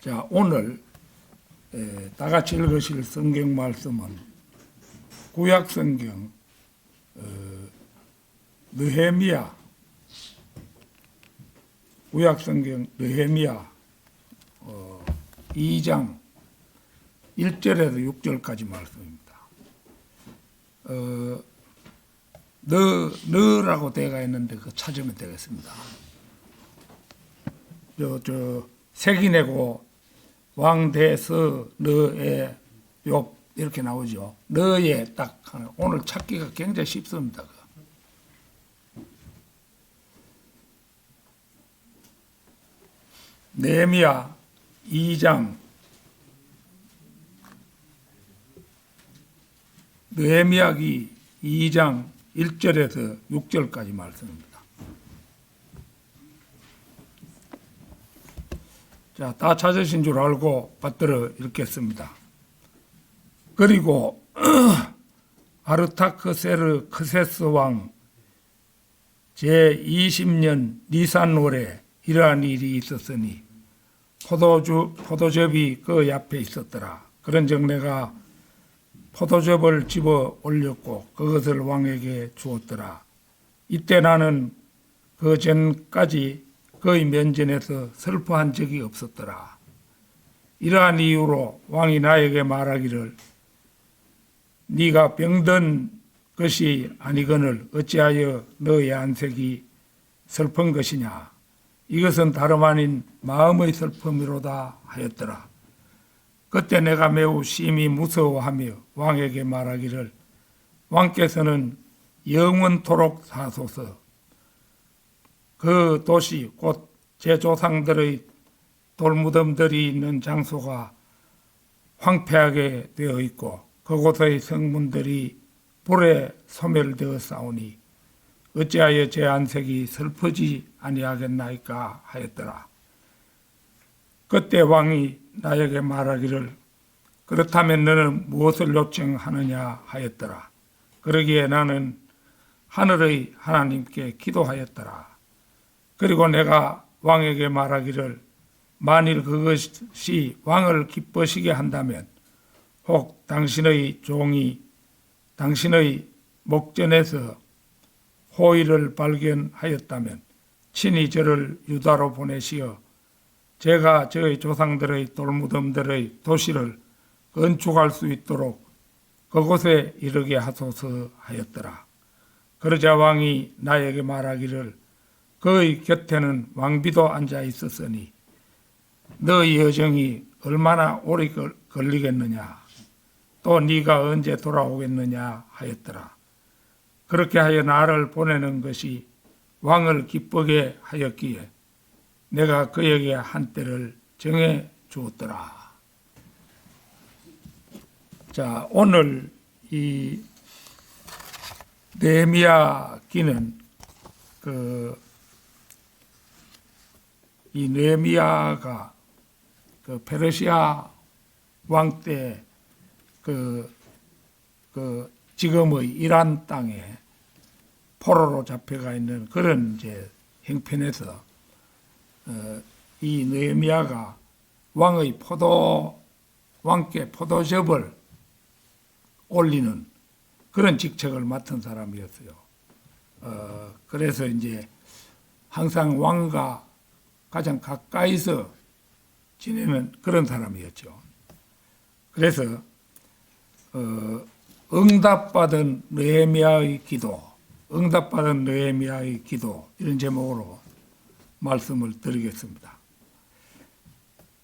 자, 오늘 다 같이 읽으실 성경 말씀은 구약 성경 느헤미야, 구약 성경 느헤미야 2장 1절에서 6절까지 말씀입니다. 너라고 되어 있는데 그 찾으면 되겠습니다. 색이내고 왕대서 너의 욥 이렇게 나오죠. 너의 딱 오늘 찾기가 굉장히 쉽습니다. 느헤미야 2장 느헤미야기 2장 1절에서 6절까지 말씀입니다. 자, 다 찾으신 줄 알고 받들어 읽겠습니다. 그리고 아르타크세르 크세스 왕 제20년 니산월에 이러한 일이 있었으니 포도즙이 그 옆에 있었더라. 그런즉 내가 포도즙을 집어 올렸고 그것을 왕에게 주었더라. 이때 나는 그 전까지 그의 면전에서 슬퍼한 적이 없었더라. 이러한 이유로 왕이 나에게 말하기를 네가 병든 것이 아니거늘 어찌하여 너의 안색이 슬픈 것이냐. 이것은 다름 아닌 마음의 슬픔이로다 하였더라. 그때 내가 매우 심히 무서워하며 왕에게 말하기를 왕께서는 영원토록 사소서. 그 도시 곧 제 조상들의 돌무덤들이 있는 장소가 황폐하게 되어 있고 그곳의 성문들이 불에 소멸되어 싸우니 어찌하여 제 안색이 슬프지 아니하겠나이까 하였더라. 그때 왕이 나에게 말하기를 그렇다면 너는 무엇을 요청하느냐 하였더라. 그러기에 나는 하늘의 하나님께 기도하였더라. 그리고 내가 왕에게 말하기를 만일 그것이 왕을 기쁘시게 한다면 혹 당신의 종이 당신의 목전에서 호의를 발견하였다면 친히 저를 유다로 보내시어 제가 저의 조상들의 돌무덤들의 도시를 건축할 수 있도록 그곳에 이르게 하소서 하였더라. 그러자 왕이 나에게 말하기를 그의 곁에는 왕비도 앉아 있었으니 너의 여정이 얼마나 오래 걸리겠느냐 또 네가 언제 돌아오겠느냐 하였더라. 그렇게 하여 나를 보내는 것이 왕을 기쁘게 하였기에 내가 그에게 한 때를 정해 주었더라. 자, 오늘 이 느헤미야 기는 이 느헤미야가 그 페르시아 왕 때 지금의 이란 땅에 포로로 잡혀가 있는 그런 이제 형편에서 이 느헤미야가 왕께 포도즙을 올리는 그런 직책을 맡은 사람이었어요. 그래서 이제 항상 왕과 가장 가까이서 지내는 그런 사람이었죠. 그래서 응답받은 느헤미야의 기도 이런 제목으로 말씀을 드리겠습니다.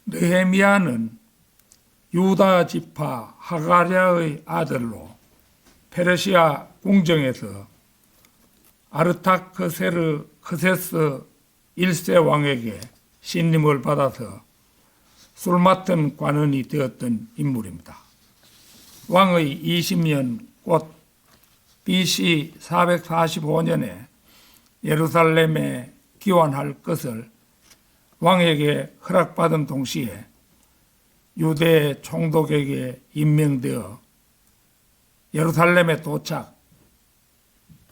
느헤미야는 유다 지파 하가랴의 아들로 페르시아 궁정에서 아르타크세르 크세스 1세 왕에게 신임을 받아서 술 맡은 관원이 되었던 인물입니다. 왕의 20년 곧 BC 445년에 예루살렘에 귀환할 것을 왕에게 허락받은 동시에 유대 총독에게 임명되어 예루살렘에 도착,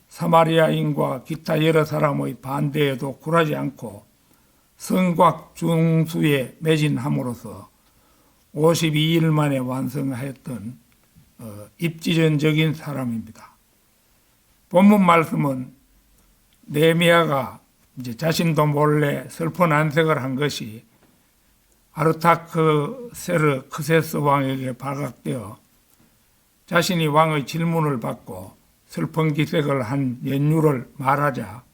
사마리아인과 기타 여러 사람의 반대에도 굴하지 않고 성곽 중수에 매진함으로써 52일 만에 완성하였던 입지전적인 사람입니다. 본문 말씀은 느헤미야가 이제 자신도 몰래 슬픈 안색을 한 것이 아르타크세르크세스 왕에게 발각되어 자신이 왕의 질문을 받고 슬픈 기색을 한 연유를 말하자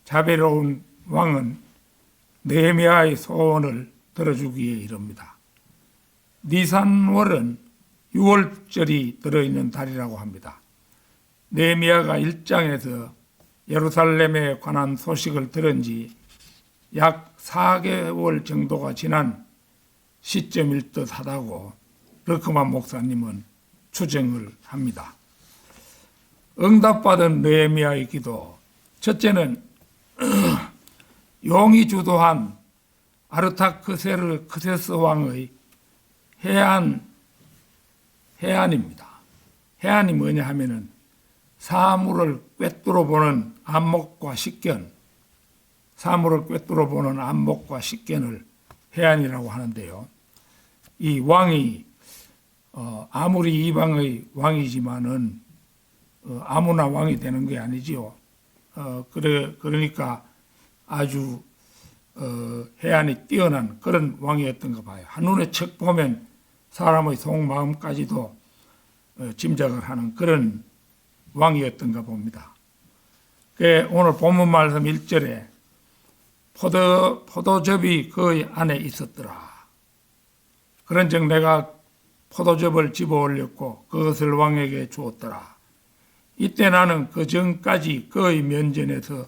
자비로운 왕은 느헤미야의 소원을 들어주기에 이릅니다. 니산월은 6월절이 들어있는 달이라고 합니다. 느헤미야가 1장에서 예루살렘에 관한 소식을 들은 지 약 4개월 정도가 지난 시점일 듯하다고 르크만 목사님은 추정을 합니다. 응답받은 느헤미야의 기도, 첫째는 용이 주도한 아르타크세르크세스 왕의 해안입니다. 해안이 뭐냐 하면은 사물을 꿰뚫어 보는 안목과 식견, 사물을 꿰뚫어 보는 안목과 식견을 해안이라고 하는데요. 이 왕이 아무리 이방의 왕이지만은 아무나 왕이 되는 게 아니지요. 그러니까 아주 해안이 뛰어난 그런 왕이었던가 봐요. 한눈에 척 보면 사람의 속마음까지도 짐작을 하는 그런 왕이었던가 봅니다. 오늘 본문 말씀 1절에 포도즙이 그 안에 있었더라. 그런즉 내가 포도즙을 집어 올렸고 그것을 왕에게 주었더라. 이때 나는 그 전까지 그의 면전에서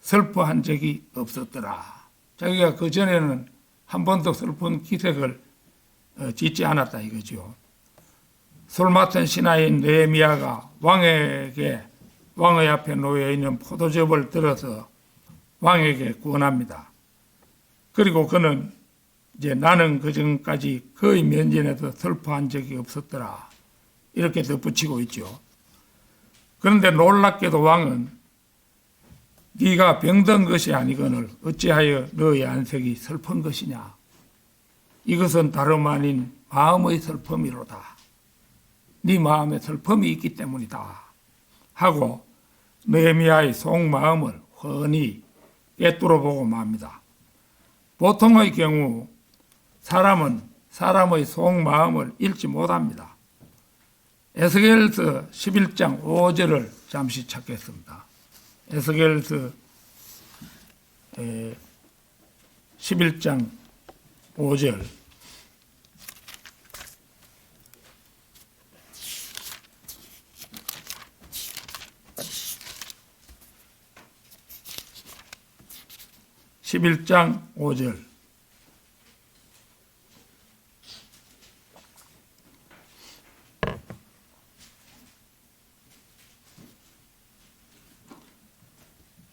슬퍼한 적이 없었더라. 자기가 그 전에는 한 번도 슬픈 기색을 짓지 않았다 이거죠. 술 맡은 신하인 느헤미야가 왕의 앞에 놓여 있는 포도즙을 들어서 왕에게 구원합니다. 그리고 그는 이제 나는 그 전까지 그의 면전에서 슬퍼한 적이 없었더라. 이렇게 덧붙이고 있죠. 그런데 놀랍게도 왕은 네가 병든 것이 아니거늘 어찌하여 너의 안색이 슬픈 것이냐. 이것은 다름 아닌 마음의 슬픔이로다. 네 마음에 슬픔이 있기 때문이다. 하고 느헤미야의 속마음을 훤히 꿰뚫어 보고 맙니다. 보통의 경우 사람은 사람의 속마음을 읽지 못합니다. 에스겔서 11장 5절을 잠시 찾겠습니다. 에스겔서 11장 5절. (11장 5절)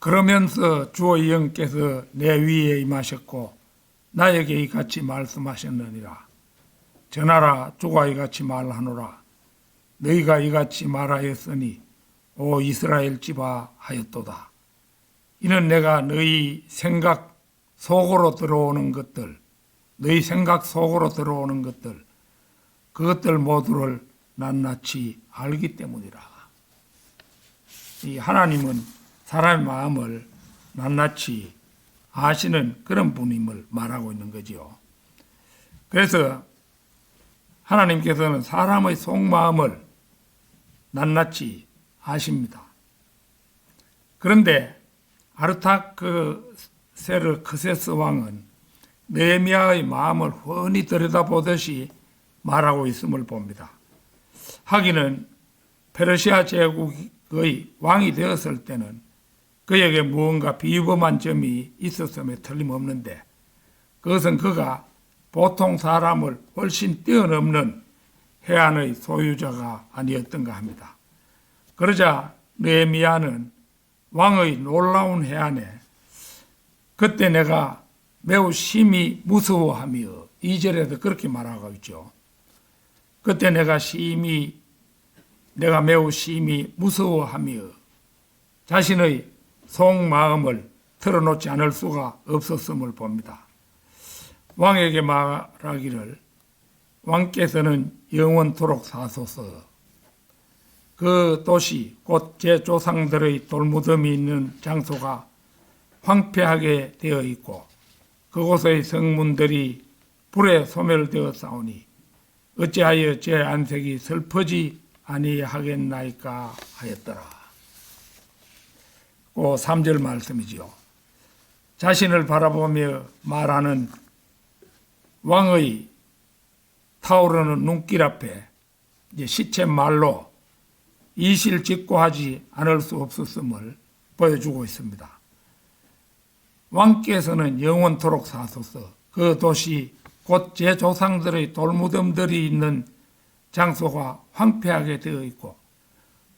그러면서 주의 영께서 내 위에 임하셨고 나에게 이같이 말씀하셨느니라. 전하라, 주가 이같이 말하노라. 너희가 이같이 말하였으니 오 이스라엘 집아 하였도다. 이는 내가 너희 생각 속으로 들어오는 것들, 그것들 모두를 낱낱이 알기 때문이라. 이 하나님은 사람의 마음을 낱낱이 아시는 그런 분임을 말하고 있는 거죠. 그래서 하나님께서는 사람의 속마음을 낱낱이 아십니다. 그런데 아르타크세르크세스 왕은 느헤미야의 마음을 훤히 들여다보듯이 말하고 있음을 봅니다. 하기는 페르시아 제국의 왕이 되었을 때는 그에게 무언가 비범한 점이 있었음에 틀림없는데 그것은 그가 보통 사람을 훨씬 뛰어넘는 해안의 소유자가 아니었던가 합니다. 그러자 느헤미야는 왕의 놀라운 해안에 그때 내가 매우 심히 무서워하며 2절에도 그렇게 말하고 있죠. 그때 내가 매우 심히 무서워하며 자신의 속마음을 털어놓지 않을 수가 없었음을 봅니다. 왕에게 말하기를 왕께서는 영원토록 사소서. 그 도시 곧 제 조상들의 돌무덤이 있는 장소가 황폐하게 되어 있고 그곳의 성문들이 불에 소멸되어 싸우니 어찌하여 제 안색이 슬퍼지 아니하겠나이까 하였더라. 그 3절 말씀이지요. 자신을 바라보며 말하는 왕의 타오르는 눈길 앞에 이제 시체 말로 이실직고하지 않을 수 없었음을 보여주고 있습니다. 왕께서는 영원토록 사소서. 그 도시 곧 제 조상들의 돌무덤들이 있는 장소가 황폐하게 되어 있고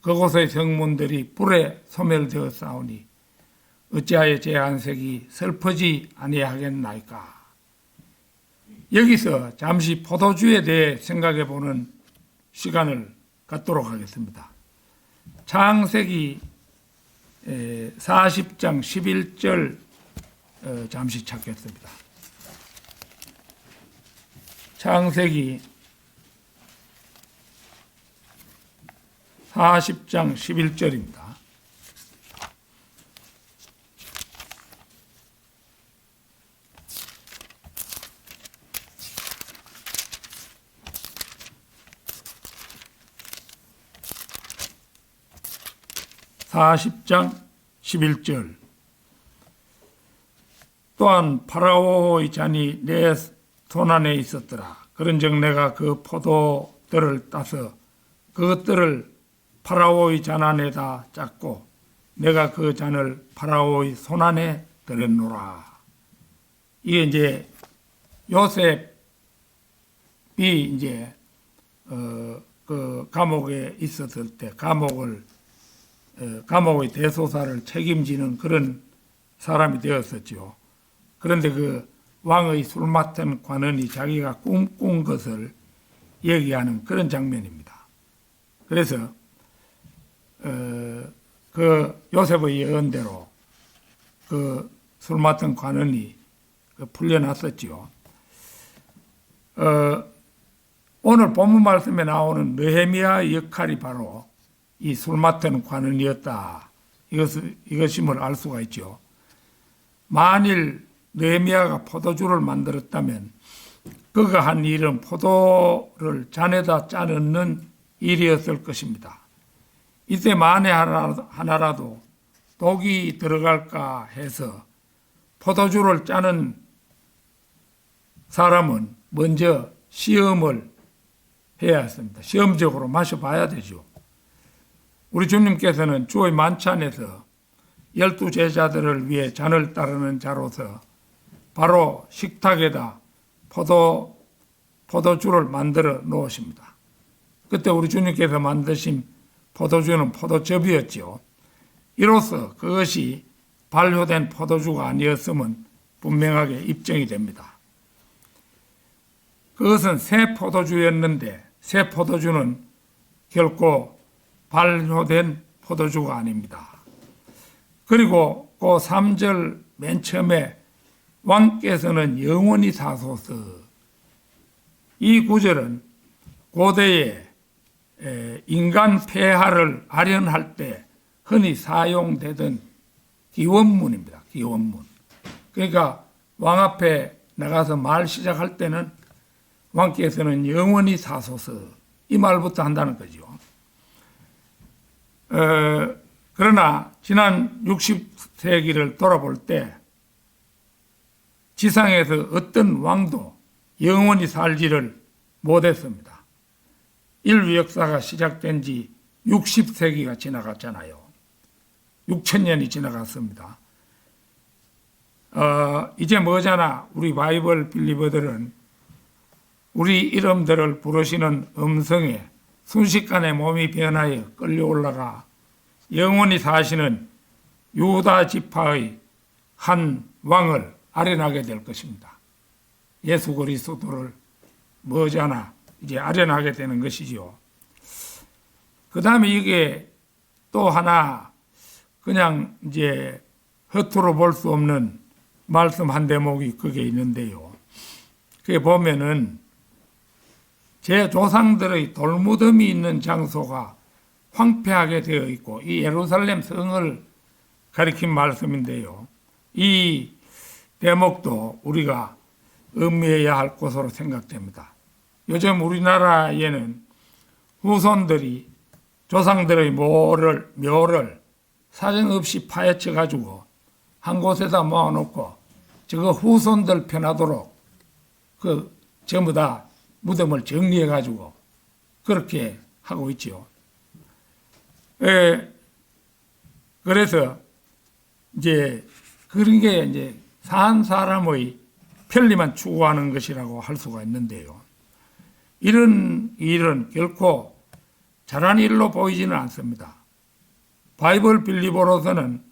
그곳의 성문들이 불에 소멸되어 싸우니 어찌하여 제 안색이 슬퍼지 아니하겠나이까. 여기서 잠시 포도주에 대해 생각해 보는 시간을 갖도록 하겠습니다. 창세기 40장 11절 잠시 찾겠습니다. 창세기 40장 11절입니다. (40장 11절) 또한 파라오의 잔이 내 손안에 있었더라. 그런즉 내가 그 포도들을 따서 그것들을 파라오의 잔 안에다 짰고 내가 그 잔을 파라오의 손안에 들었노라. 이게 이제 요셉이 이제 그 감옥에 있었을 때 감옥의 대소사를 책임지는 그런 사람이 되었었죠. 그런데 그 왕의 술 맡은 관원이 자기가 꿈꾼 것을 얘기하는 그런 장면입니다. 그래서 그 요셉의 예언대로 그 술 맡은 관원이 풀려났었죠. 오늘 본문 말씀에 나오는 느헤미야의 역할이 바로 이 술 맡은 관원이었다. 이것임을 알 수가 있죠. 만일 느헤미야가 포도주를 만들었다면 그가 한 일은 포도를 잔에다 짜넣는 일이었을 것입니다. 이때 만에 하나라도 독이 들어갈까 해서 포도주를 짜는 사람은 먼저 시험을 해야 했습니다. 시험적으로 마셔봐야 되죠. 우리 주님께서는 주의 만찬에서 12제자들을 위해 잔을 따르는 자로서 바로 식탁에다 포도주를 만들어 놓으십니다. 그때 우리 주님께서 만드신 포도주는 포도즙이었죠. 이로써 그것이 발효된 포도주가 아니었음은 분명하게 입증이 됩니다. 그것은 새 포도주였는데 새 포도주는 결코 발효된 포도주가 아닙니다. 그리고 그 3절 맨 처음에 왕께서는 영원히 사소서. 이 구절은 고대에 인간 폐하를 아련할 때 흔히 사용되던 기원문입니다. 기원문. 그러니까 왕 앞에 나가서 말 시작할 때는 왕께서는 영원히 사소서 이 말부터 한다는 거죠. 그러나 지난 60세기를 돌아볼 때 지상에서 어떤 왕도 영원히 살지를 못했습니다. 인류 역사가 시작된 지 60세기가 지나갔잖아요. 6,000년이 지나갔습니다. 이제 뭐잖아. 우리 바이블 빌리버들은 우리 이름들을 부르시는 음성에 순식간에 몸이 변하여 끌려 올라가 영원히 사시는 유다 지파의 한 왕을 아련하게 될 것입니다. 예수 그리스도를 머지않아 이제 아련하게 되는 것이죠. 그 다음에 이게 또 하나 그냥 이제 허투루 볼 수 없는 말씀 한 대목이 그게 있는데요. 그게 보면은 제 조상들의 돌무덤이 있는 장소가 황폐하게 되어 있고 이 예루살렘 성을 가리킨 말씀인데요. 이 대목도 우리가 음미해야 할 것으로 생각됩니다. 요즘 우리나라에는 후손들이 조상들의 묘를 사정없이 파헤쳐 가지고 한 곳에다 모아놓고 저거 후손들 편하도록 그 전부 다 무덤을 정리해 가지고 그렇게 하고 있죠. 그래서 이제 그런 게 이제 산 사람의 편리만 추구하는 것이라고 할 수가 있는데요. 이런 일은 결코 잘한 일로 보이지는 않습니다. 바이블 빌리버로서는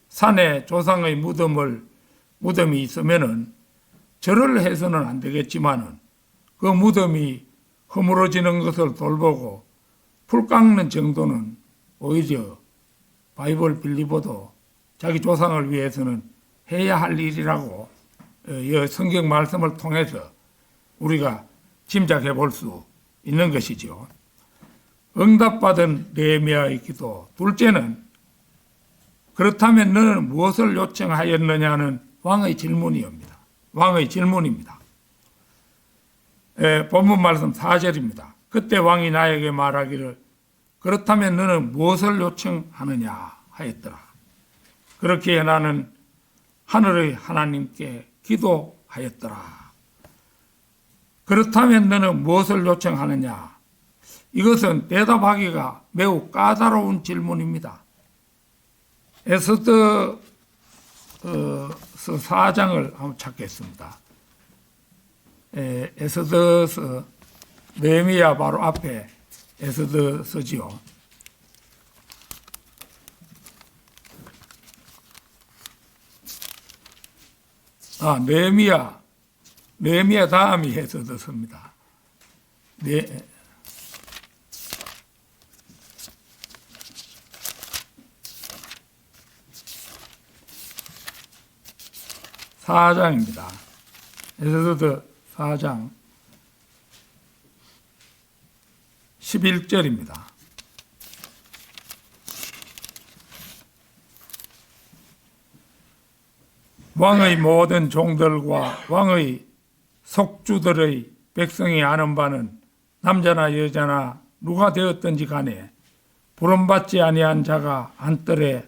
산에 조상의 무덤이 있으면은 절을 해서는 안 되겠지만은 그 무덤이 허물어지는 것을 돌보고 풀 깎는 정도는 오히려 바이블 빌리버도 자기 조상을 위해서는 해야 할 일이라고 성경 말씀을 통해서 우리가 짐작해 볼 수 있는 것이죠. 응답받은 느헤미야의 기도. 둘째는 그렇다면 너는 무엇을 요청하였느냐는 왕의 질문이옵니다. 왕의 질문입니다. 본문 말씀 4절입니다. 그때 왕이 나에게 말하기를 그렇다면 너는 무엇을 요청하느냐 하였더라. 그렇게 나는 하늘의 하나님께 기도하였더라. 그렇다면 너는 무엇을 요청하느냐? 이것은 대답하기가 매우 까다로운 질문입니다. 에스더서 4장을 한번 찾겠습니다. 에스더서 느헤미야 바로 앞에 에스더서지요. 느헤미야 다음이 에스더서입니다. 네. 사장입니다. 에스더 4장 11절입니다. 왕의 모든 종들과 왕의 속주들의 백성이 아는 바는 남자나 여자나 누가 되었든지 간에 부름받지 아니한 자가 안뜰에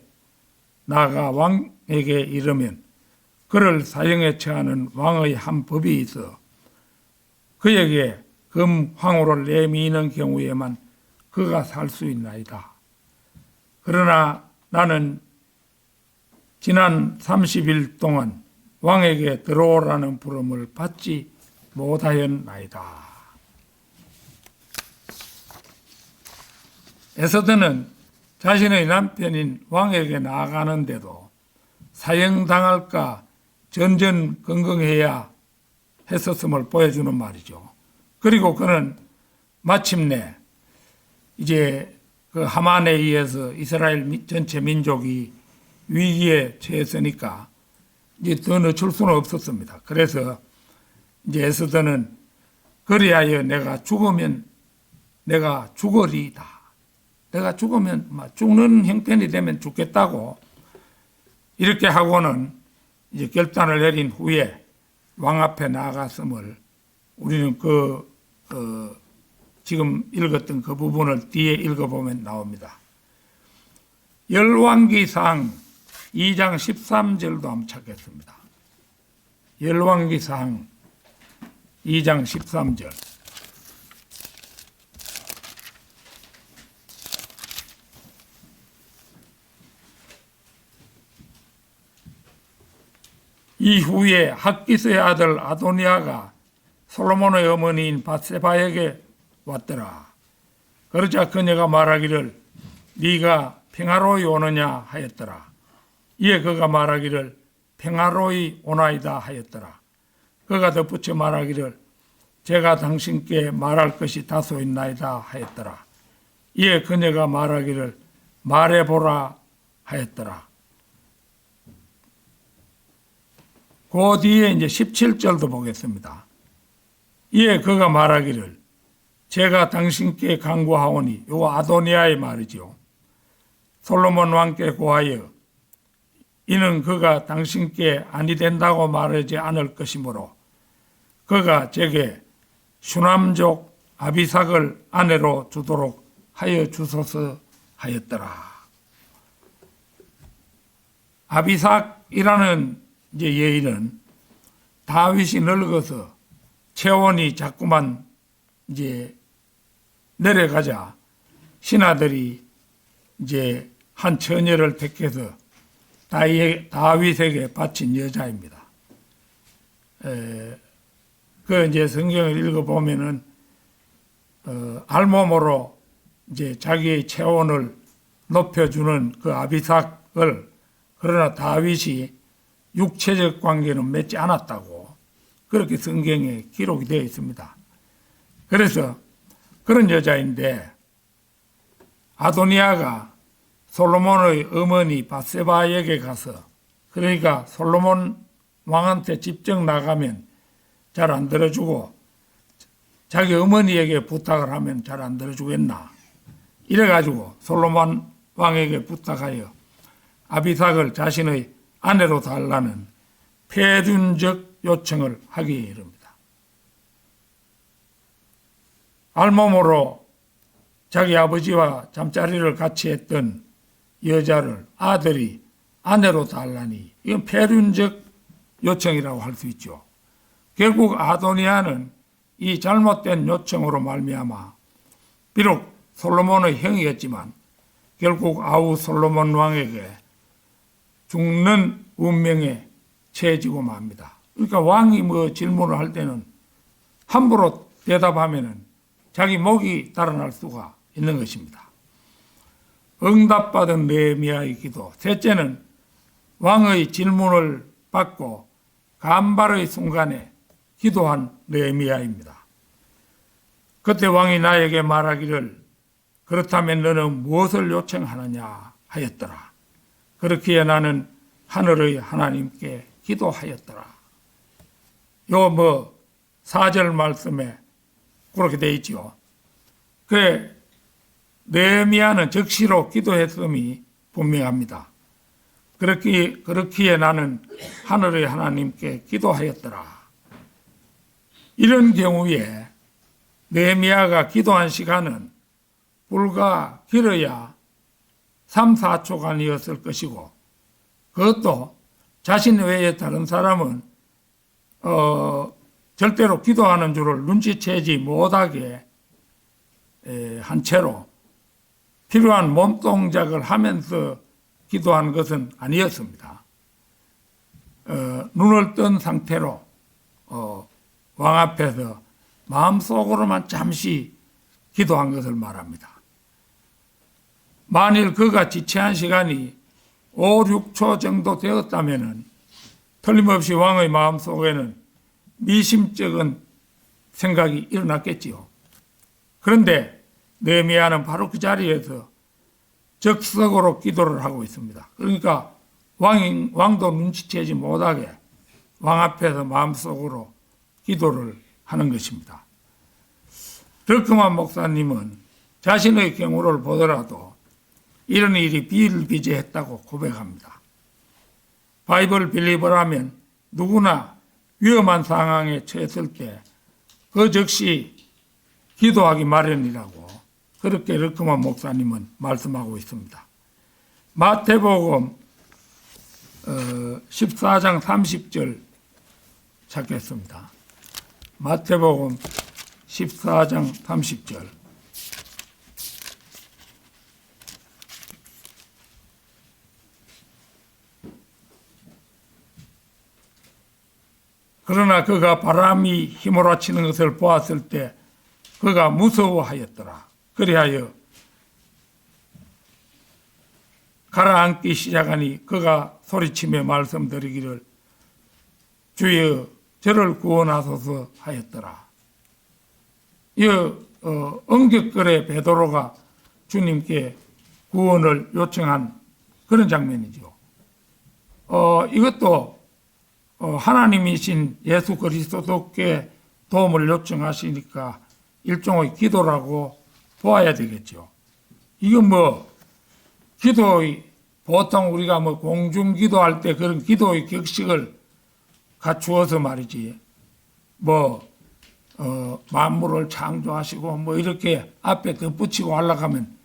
나가 왕에게 이르면 그를 사형에 처하는 왕의 한 법이 있어 그에게 금 황후를 내미는 경우에만 그가 살 수 있나이다. 그러나 나는 지난 30일 동안 왕에게 들어오라는 부름을 받지 못하였나이다. 에스더는 자신의 남편인 왕에게 나아가는데도 사형당할까 전전긍긍해야 했었음을 보여주는 말이죠. 그리고 그는 마침내 이제 그 하만에 의해서 이스라엘 전체 민족이 위기에 처했으니까 이제 더 늦출 수는 없었습니다. 그래서 이제 에스더는 그리하여 내가 죽으면 내가 죽으리이다. 내가 죽으면 죽는 형편이 되면 죽겠다고 이렇게 하고는 이제 결단을 내린 후에 왕 앞에 나아갔음을 우리는 지금 읽었던 그 부분을 뒤에 읽어보면 나옵니다. 열왕기상 2장 13절도 한번 찾겠습니다. 열왕기상 2장 13절. 이후에 학기스의 아들 아도니아가 솔로몬의 어머니인 밧세바에게 왔더라. 그러자 그녀가 말하기를 네가 평화로이 오느냐 하였더라. 이에 그가 말하기를 평화로이 오나이다 하였더라. 그가 덧붙여 말하기를 제가 당신께 말할 것이 다소 있나이다 하였더라. 이에 그녀가 말하기를 말해보라 하였더라. 그 뒤에 이제 17절도 보겠습니다. 이에 그가 말하기를 제가 당신께 간구하오니, 요 아도니아의 말이죠. 솔로몬 왕께 고하여 이는 그가 당신께 아니 된다고 말하지 않을 것이므로 그가 제게 슈남족 아비삭을 아내로 주도록 하여 주소서 하였더라. 아비삭이라는 이제 여인은 다윗이 늙어서 체온이 자꾸만 이제 내려가자 신하들이 이제 한 처녀를 택해서 다윗에게 바친 여자입니다. 그 이제 성경을 읽어보면은 알몸으로 이제 자기의 체온을 높여주는 그 아비삭을, 그러나 다윗이 육체적 관계는 맺지 않았다고 그렇게 성경에 기록이 되어 있습니다. 그래서 그런 여자인데 아도니아가 솔로몬의 어머니 밧세바에게 가서, 그러니까 솔로몬 왕한테 직접 나가면 잘 안 들어주고 자기 어머니에게 부탁을 하면 잘 안 들어주겠나, 이래가지고 솔로몬 왕에게 부탁하여 아비삭을 자신의 아내로 달라는 폐륜적 요청을 하기에 이릅니다. 알몸으로 자기 아버지와 잠자리를 같이 했던 여자를 아들이 아내로 달라니, 이건 폐륜적 요청이라고 할 수 있죠. 결국 아도니아는 이 잘못된 요청으로 말미암아 비록 솔로몬의 형이었지만 결국 아우 솔로몬 왕에게 죽는 운명에 처해지고 맙니다. 그러니까 왕이 뭐 질문을 할 때는 함부로 대답하면은 자기 목이 달아날 수가 있는 것입니다. 응답받은 느헤미야의 기도. 셋째는 왕의 질문을 받고 간발의 순간에 기도한 느헤미야입니다. 그때 왕이 나에게 말하기를 그렇다면 너는 무엇을 요청하느냐 하였더라. 그렇기에 나는 하늘의 하나님께 기도하였더라. 요 4절 말씀에 그렇게 되어 있죠. 그래 느헤미야는 즉시로 기도했음이 분명합니다. 그렇기에 나는 하늘의 하나님께 기도하였더라. 이런 경우에 느헤미야가 기도한 시간은 불과 길어야 3, 4초간이었을 것이고, 그것도 자신 외에 다른 사람은 절대로 기도하는 줄을 눈치채지 못하게 한 채로 필요한 몸동작을 하면서 기도한 것은 아니었습니다. 눈을 뜬 상태로 왕 앞에서 마음속으로만 잠시 기도한 것을 말합니다. 만일 그가 지체한 시간이 5, 6초 정도 되었다면 틀림없이 왕의 마음속에는 미심쩍은 생각이 일어났겠지요. 그런데 느헤미야는 바로 그 자리에서 적석으로 기도를 하고 있습니다. 그러니까 왕도 눈치채지 못하게 왕 앞에서 마음속으로 기도를 하는 것입니다. 르크만 목사님은 자신의 경우를 보더라도 이런 일이 비일비재했다고 고백합니다. 바이블 빌리버라면 누구나 위험한 상황에 처했을 때 그 즉시 기도하기 마련이라고 그렇게 르크만 목사님은 말씀하고 있습니다. 마태복음 14장 30절 찾겠습니다. 마태복음 14장 30절. 그러나 그가 바람이 휘몰아치는 것을 보았을 때 그가 무서워하였더라. 그리하여 가라앉기 시작하니 그가 소리치며 말씀드리기를 주여 저를 구원하소서 하였더라. 이 엉격거래 베드로가 주님께 구원을 요청한 그런 장면이죠. 이것도 하나님이신 예수 그리스도께 도움을 요청하시니까 일종의 기도라고 보아야 되겠죠. 이건 기도의 보통 우리가 공중 기도할 때 그런 기도의 격식을 갖추어서 말이지 만물을 창조하시고 이렇게 앞에 덧붙이고 하려고 하면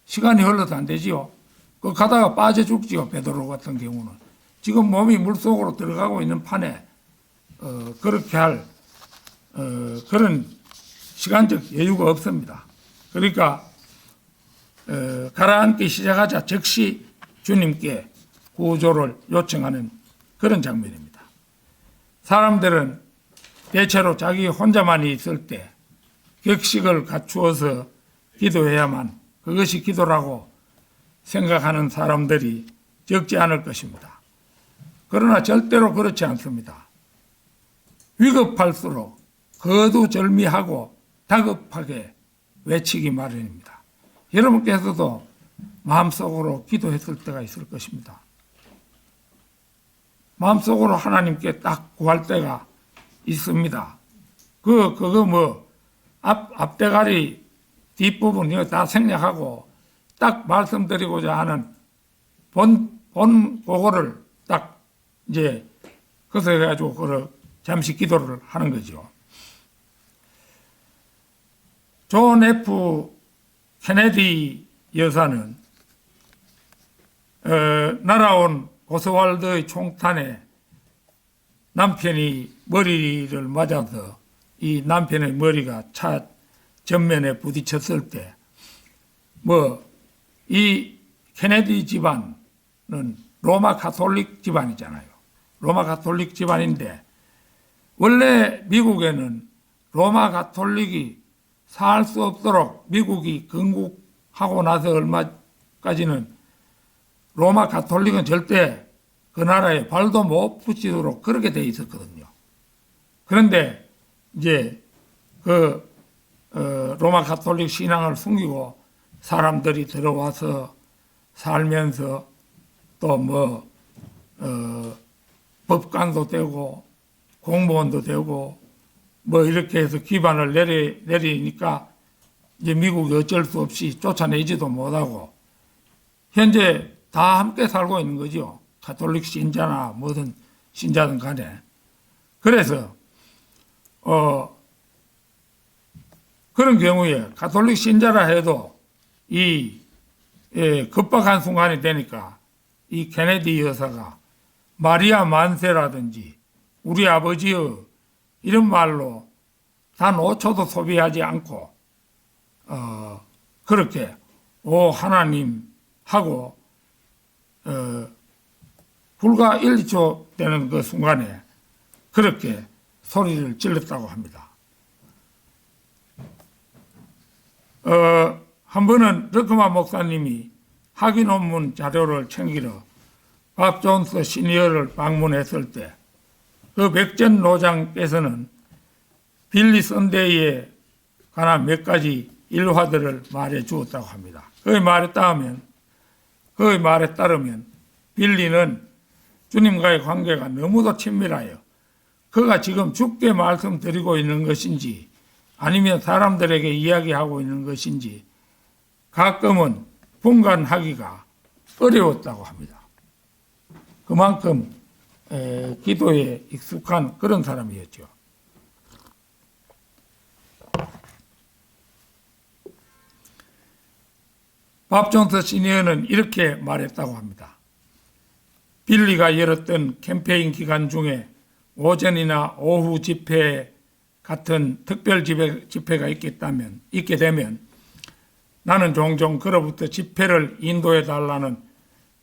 시간이 흘러도 안 되지요. 가다가 빠져 죽지요. 베드로 같은 경우는 지금 몸이 물속으로 들어가고 있는 판에 그렇게 할 그런 시간적 여유가 없습니다. 그러니까 가라앉기 시작하자 즉시 주님께 구조를 요청하는 그런 장면입니다. 사람들은 대체로 자기 혼자만이 있을 때 격식을 갖추어서 기도해야만 그것이 기도라고 생각하는 사람들이 적지 않을 것입니다. 그러나 절대로 그렇지 않습니다. 위급할수록 거두절미하고 다급하게 외치기 마련입니다. 여러분께서도 마음속으로 기도했을 때가 있을 것입니다. 마음속으로 하나님께 딱 구할 때가 있습니다. 앞대가리 뒷부분 이거 다 생략하고 딱 말씀드리고자 하는 그거를 딱 이제 그래서 해가지고 잠시 기도를 하는 거죠. 존 F 케네디 여사는 날아온 오스왈드의 총탄에 남편이 머리를 맞아서 이 남편의 머리가 차 전면에 부딪혔을 때 이 케네디 집안은 로마 가톨릭 집안이잖아요. 로마 가톨릭 집안인데 원래 미국에는 로마 가톨릭이 살 수 없도록 미국이 건국하고 나서 얼마까지는 로마 가톨릭은 절대 그 나라에 발도 못 붙이도록 그렇게 돼 있었거든요. 그런데 이제 로마 가톨릭 신앙을 숨기고 사람들이 들어와서 살면서 또 법관도 되고 공무원도 되고 이렇게 해서 기반을 내리니까 이제 미국이 어쩔 수 없이 쫓아내지도 못하고 현재 다 함께 살고 있는 거죠. 가톨릭 신자나 뭐든 신자든 간에. 그래서 그런 경우에 가톨릭 신자라 해도 급박한 순간이 되니까 이 케네디 여사가 마리아 만세라든지 우리 아버지여 이런 말로 단 5초도 소비하지 않고 그렇게 오 하나님 하고 불과 1, 2초 되는 그 순간에 그렇게 소리를 질렀다고 합니다. 한 번은 르크만 목사님이 학위 논문 자료를 챙기러 밥 존스 시니어를 방문했을 때 그 백전 노장께서는 빌리 선데이에 관한 몇 가지 일화들을 말해 주었다고 합니다. 그의 말에 따르면 빌리는 주님과의 관계가 너무도 친밀하여 그가 지금 죽게 말씀드리고 있는 것인지 아니면 사람들에게 이야기하고 있는 것인지 가끔은 분간하기가 어려웠다고 합니다. 그만큼 기도에 익숙한 그런 사람이었죠. 밥 존스 시니어는 이렇게 말했다고 합니다. 빌리가 열었던 캠페인 기간 중에 오전이나 오후 집회 같은 특별 집회가 있게 되면 나는 종종 그로부터 집회를 인도해 달라는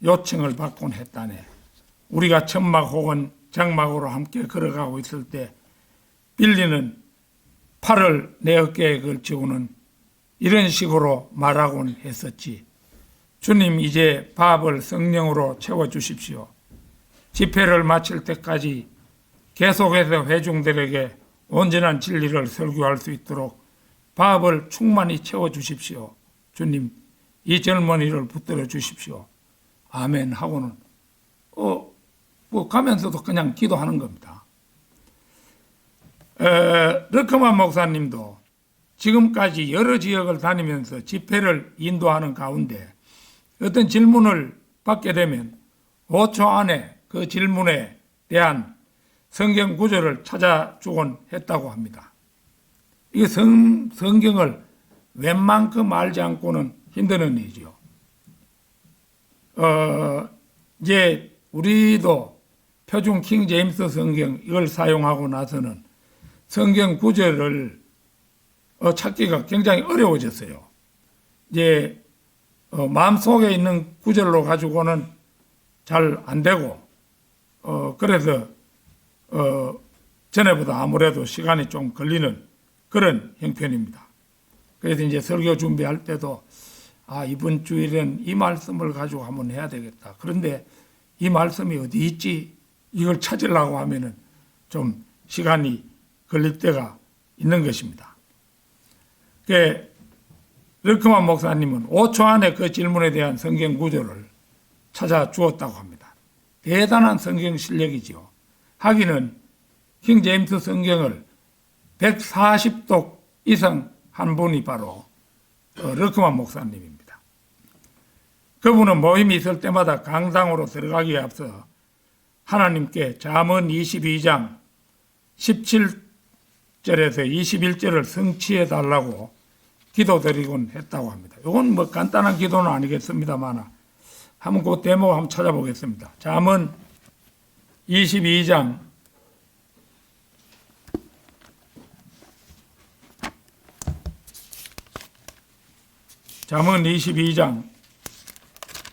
요청을 받곤 했다네. 우리가 천막 혹은 장막으로 함께 걸어가고 있을 때 빌리는 팔을 내 어깨에 걸치고는 이런 식으로 말하곤 했었지. 주님 이제 밥을 성령으로 채워주십시오. 집회를 마칠 때까지 계속해서 회중들에게 온전한 진리를 설교할 수 있도록 밥을 충만히 채워주십시오. 주님 이 젊은이를 붙들어 주십시오. 아멘 하고는 뭐 가면서도 그냥 기도하는 겁니다. 르크만 목사님도 지금까지 여러 지역을 다니면서 집회를 인도하는 가운데 어떤 질문을 받게 되면 5초 안에 그 질문에 대한 성경 구절을 찾아주곤 했다고 합니다. 이게 성경을 웬만큼 알지 않고는 힘든 일이죠. 이제 우리도 표준 킹 제임스 성경 이걸 사용하고 나서는 성경 구절을 찾기가 굉장히 어려워졌어요. 이제 마음속에 있는 구절로 가지고는 잘 안 되고 그래서 전에보다 아무래도 시간이 좀 걸리는 그런 형편입니다. 그래서 이제 설교 준비할 때도 이번 주일엔 이 말씀을 가지고 한번 해야 되겠다. 그런데 이 말씀이 어디 있지? 이걸 찾으려고 하면은 좀 시간이 걸릴 때가 있는 것입니다. 르크만 목사님은 5초 안에 그 질문에 대한 성경 구절을 찾아 주었다고 합니다. 대단한 성경 실력이지요. 하기는 킹 제임스 성경을 140독 이상 한 분이 바로 르크만 목사님입니다. 그분은 모임이 있을 때마다 강당으로 들어가기에 앞서 하나님께 잠언 22장 17절에서 21절을 성취해 달라고 기도드리곤 했다고 합니다. 이건 뭐 간단한 기도는 아니겠습니다만 한번 그 대목 한번 찾아보겠습니다. 잠언 22장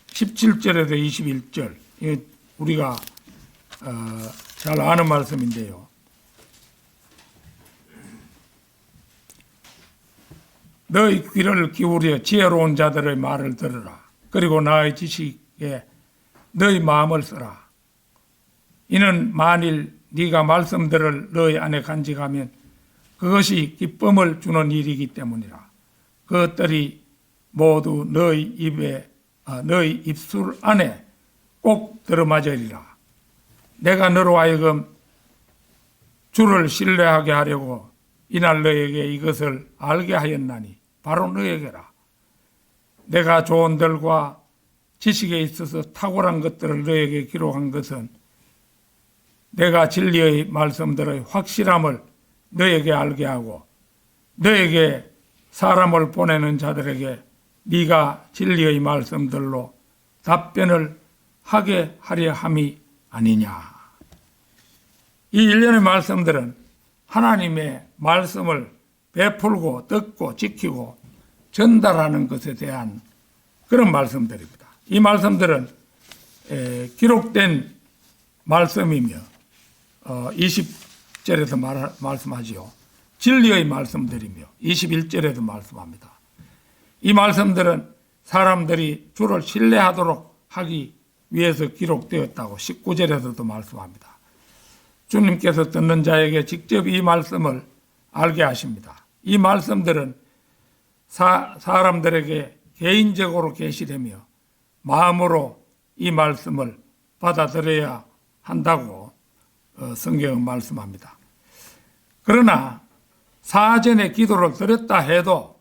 17절에서 21절 우리가 잘 아는 말씀인데요. 너희 귀를 기울여 지혜로운 자들의 말을 들으라. 그리고 나의 지식에 너희 마음을 써라. 이는 만일 네가 말씀들을 너희 안에 간직하면 그것이 기쁨을 주는 일이기 때문이라. 그것들이 모두 너희 입술 안에 꼭 들어맞으리라. 내가 너로 하여금 주를 신뢰하게 하려고 이날 너에게 이것을 알게 하였나니 바로 너에게라. 내가 조언들과 지식에 있어서 탁월한 것들을 너에게 기록한 것은 내가 진리의 말씀들의 확실함을 너에게 알게 하고 너에게 사람을 보내는 자들에게 네가 진리의 말씀들로 답변을 하게 하려 함이 아니냐. 이 일련의 말씀들은 하나님의 말씀을 베풀고 듣고 지키고 전달하는 것에 대한 그런 말씀들입니다. 이 말씀들은 기록된 말씀이며 20절에서 말씀하지요. 진리의 말씀들이며 21절에도 말씀합니다. 이 말씀들은 사람들이 주를 신뢰하도록 하기 위해서 기록되었다고 19절에서도 말씀합니다. 주님께서 듣는 자에게 직접 이 말씀을 알게 하십니다. 이 말씀들은 사람들에게 개인적으로 계시되며 마음으로 이 말씀을 받아들여야 한다고 성경은 말씀합니다. 그러나 사전에 기도를 드렸다 해도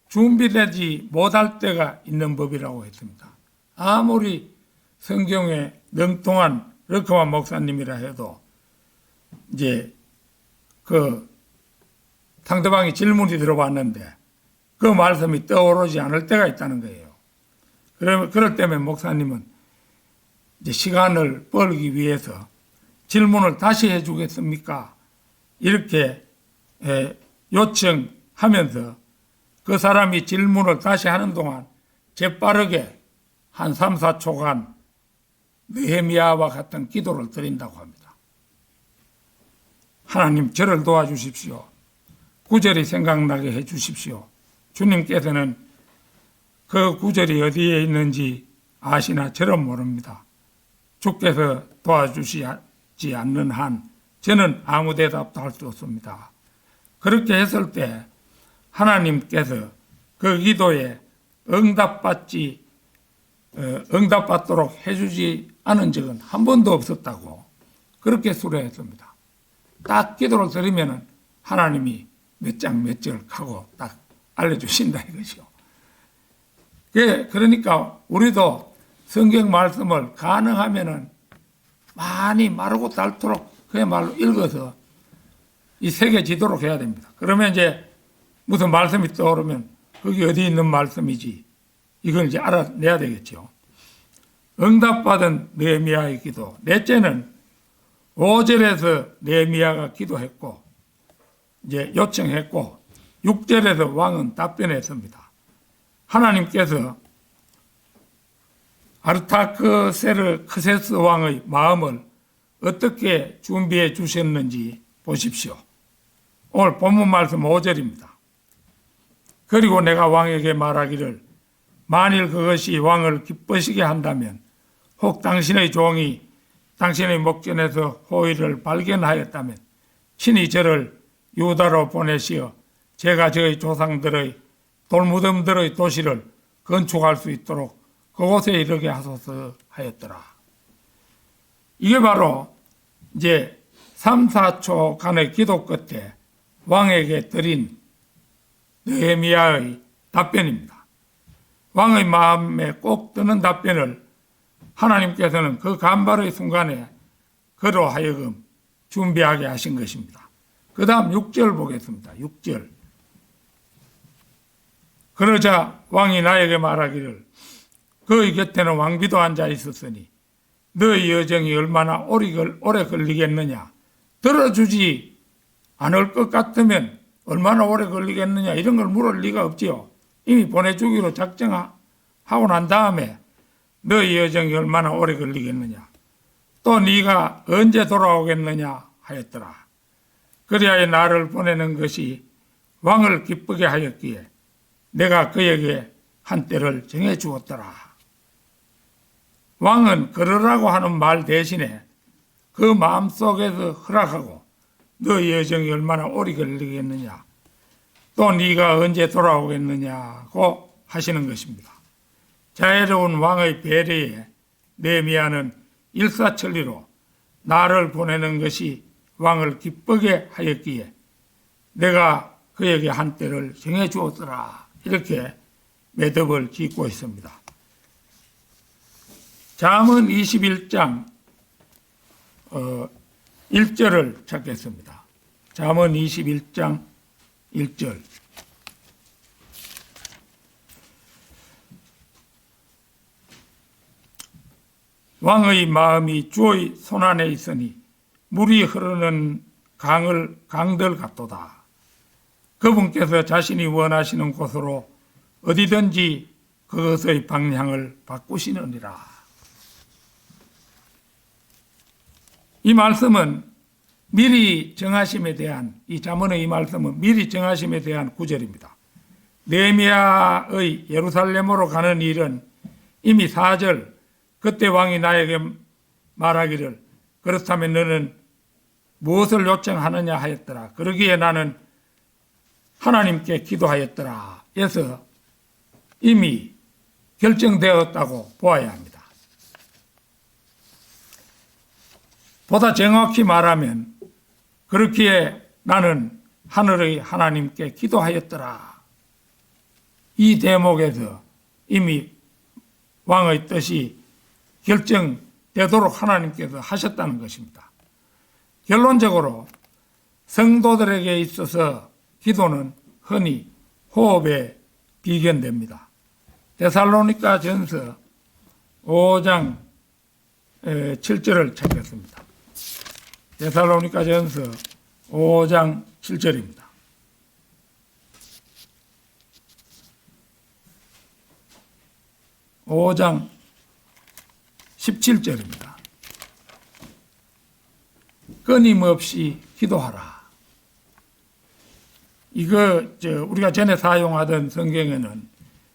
준비되지 못할 때가 있는 법이라고 했습니다. 아무리 성경에 능통한 르크만 목사님이라 해도 이제 상대방이 질문이 들어왔는데 그 말씀이 떠오르지 않을 때가 있다는 거예요. 그럴 때면 목사님은 이제 시간을 벌기 위해서 질문을 다시 해주겠습니까? 이렇게 요청하면서 그 사람이 질문을 다시 하는 동안 재빠르게 한 3, 4초간 느헤미야와 같은 기도를 드린다고 합니다. 하나님 저를 도와주십시오. 구절이 생각나게 해주십시오. 주님께서는 그 구절이 어디에 있는지 아시나 저는 모릅니다. 주께서 도와주시지 않는 한 저는 아무 대답도 할 수 없습니다. 그렇게 했을 때 하나님께서 그 기도에 응답받도록 해주지 않은 적은 한 번도 없었다고 그렇게 수료했습니다. 딱 기도를 드리면은 하나님이 몇 장 몇 절 하고 딱 알려주신다 이것이요. 그러니까 우리도 성경 말씀을 가능하면은 많이 마르고 닳도록 그야말로 읽어서 이 새겨지도록 해야 됩니다. 그러면 이제 무슨 말씀이 떠오르면 거기 어디 있는 말씀이지 이걸 이제 알아내야 되겠죠. 응답받은 느헤미야의 기도. 넷째는 5절에서 느헤미야가 기도했고 이제 요청했고 6절에서 왕은 답변했습니다. 하나님께서 아르타크세르크세스 왕의 마음을 어떻게 준비해 주셨는지 보십시오. 오늘 본문 말씀 5절입니다. 그리고 내가 왕에게 말하기를 만일 그것이 왕을 기쁘시게 한다면 혹 당신의 종이 당신의 목전에서 호의를 발견하였다면 친히 저를 유다로 보내시어 제가 저의 조상들의 돌무덤들의 도시를 건축할 수 있도록 그곳에 이르게 하소서 하였더라. 이게 바로 이제 3, 4초간의 기도 끝에 왕에게 드린 느헤미야의 답변입니다. 왕의 마음에 꼭 드는 답변을 하나님께서는 그 간발의 순간에 그로 하여금 준비하게 하신 것입니다. 그 다음 6절 보겠습니다. 6절. 그러자 왕이 나에게 말하기를 그의 곁에는 왕비도 앉아 있었으니 너의 여정이 얼마나 오래 걸리겠느냐, 들어주지 않을 것 같으면 얼마나 오래 걸리겠느냐 이런 걸 물을 리가 없지요. 이미 보내주기로 작정하고 난 다음에 너의 여정이 얼마나 오래 걸리겠느냐, 또 네가 언제 돌아오겠느냐 하였더라. 그리하여 나를 보내는 것이 왕을 기쁘게 하였기에 내가 그에게 한 때를 정해 주었더라. 왕은 그러라고 하는 말 대신에 그 마음속에서 허락하고 너의 여정이 얼마나 오래 걸리겠느냐, 또 네가 언제 돌아오겠느냐고 하시는 것입니다. 자애로운 왕의 배려에 느헤미야는 일사천리로 나를 보내는 것이 왕을 기쁘게 하였기에 내가 그에게 한 때를 정해 주었더라. 이렇게 매듭을 짓고 있습니다. 잠언 21장 1절을 찾겠습니다. 잠언 21장 1절. 왕의 마음이 주의 손안에 있으니 물이 흐르는 강들 같도다. 그분께서 자신이 원하시는 곳으로 어디든지 그것의 방향을 바꾸시느니라. 이 말씀은 미리 정하심에 대한, 이 잠언의 이 말씀은 미리 정하심에 대한 구절입니다. 느헤미야의 예루살렘으로 가는 일은 이미 4절, 그때 왕이 나에게 말하기를 그렇다면 너는 무엇을 요청하느냐 하였더라. 그러기에 나는 하나님께 기도하였더라. 그래서 이미 결정되었다고 보아야 합니다. 보다 정확히 말하면 그렇기에 나는 하늘의 하나님께 기도하였더라. 이 대목에서 이미 왕의 뜻이 결정되도록 하나님께서 하셨다는 것입니다. 결론적으로 성도들에게 있어서 기도는 흔히 호흡에 비견됩니다. 데살로니가 전서 5장 7절을 찾겠습니다. 데살로니가 전서 5장 7절입니다. (5장 17절입니다) 끊임없이 기도하라. 이거 우리가 전에 사용하던 성경에는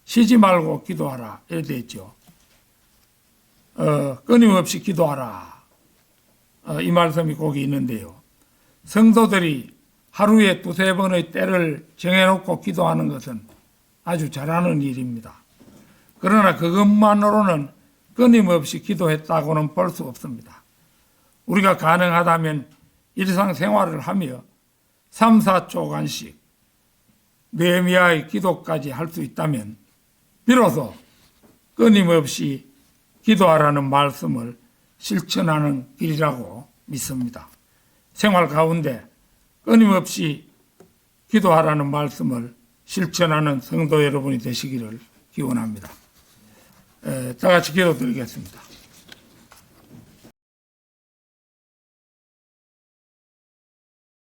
쉬지 말고 기도하라 이렇게 되어 있죠. 끊임없이 기도하라. 이 말씀이 거기 있는데요. 성도들이 하루에 2-3번의 때를 정해놓고 기도하는 것은 아주 잘하는 일입니다. 그러나 그것만으로는 끊임없이 기도했다고는 볼 수 없습니다. 우리가 가능하다면 일상생활을 하며 3, 4초간씩 느헤미야의 기도까지 할 수 있다면 비로소 끊임없이 기도하라는 말씀을 실천하는 길이라고 믿습니다. 생활 가운데 끊임없이 기도하라는 말씀을 실천하는 성도 여러분이 되시기를 기원합니다. 다 같이 기도드리겠습니다.